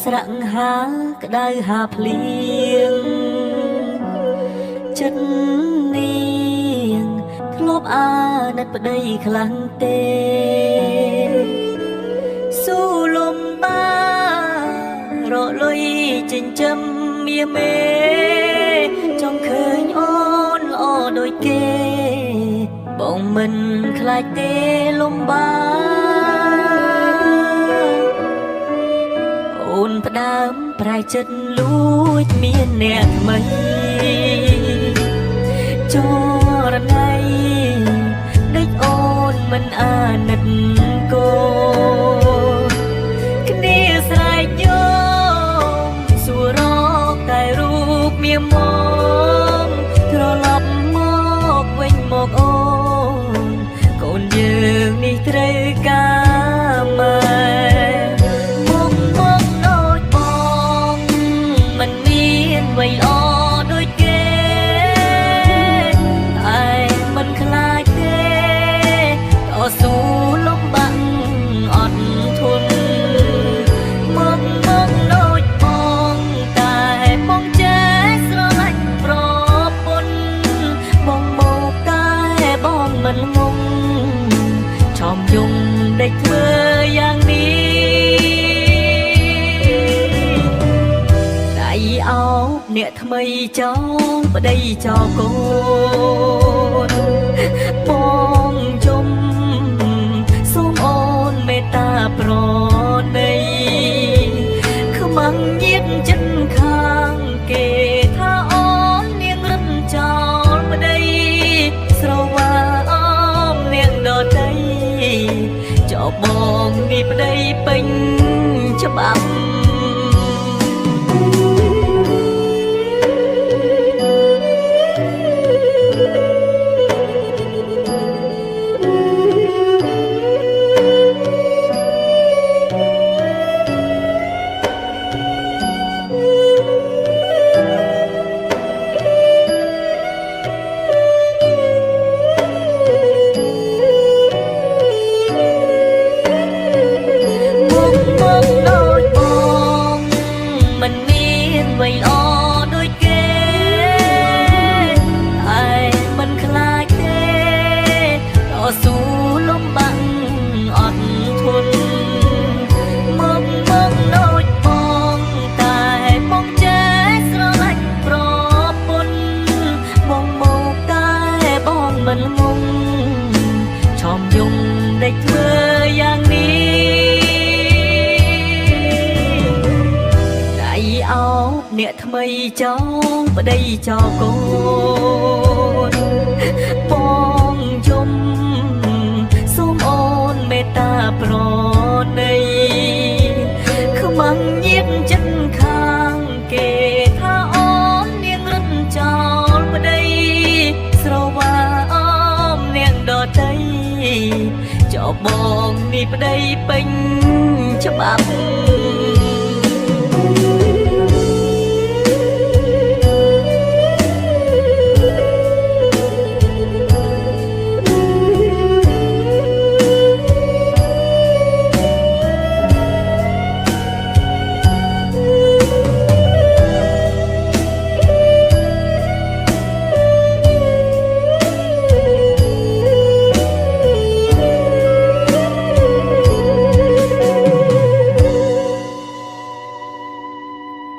ស្រក់ហាក្តៅហាភ្លៀងចិត្តនាងធ្លាប់អាណិតប្តីខ្លាំងទេស៊ូលំបារលុយចិញ្ចឹមមាមេចង់ឃើញអូនល្អដូចគេបងមិនខ្លាចទេលំបាអូនផ្ដើមប្រែចិត្តលួចមានអ្នកថ្មីចរណៃដេចអូនមិនអាណិតកូនគ្នាស្រែកយំសួររកតែរូបមាមមត្រឡប់មកវិញមកអូនកូនយើងនេះត្រូវការម៉ែវ័យល្អដូចគេតែមិនខ្លាចទេតស៊ូលំបាក់អត់ធន់មកដូចបងតែបងចេះស្រឡាញ់ប្រពន្ធបងមកតែបងមិនងងឆោមយំដេកធ្វើយ៉ាងនេះអ្នកថ្មីចោលប្តីចោលកូនបងជុំសូមអូនមេត្តាប្រណីខ្មាំងញាតចិត្តខាងគេថាអូននាងរឹតចោលប្តីស្រវាអមនាងដតីចោលបងនេះប្តីពេញច្បាប់វ័យល្អដូចគេតែមិនខ្លាចទេតស៊ូលំបាក់អត់ធន់មកដូចបងតែបងចេះស្រឡាញ់ប្រពន្ធបងមកតែបងមិនងងឆោមយំដេកធ្វើយ៉ាងនេះអ្នកថ្មីចោលប្តីចោលកូនបងជុំសូមអូនមេត្តាប្រណីខ្មាំងញាតចិត្តខាងគេថាអូននាងរឹតចោលប្តីស្រវាអមនាងដតីចោលបងនេះប្តីពេញច្បាប់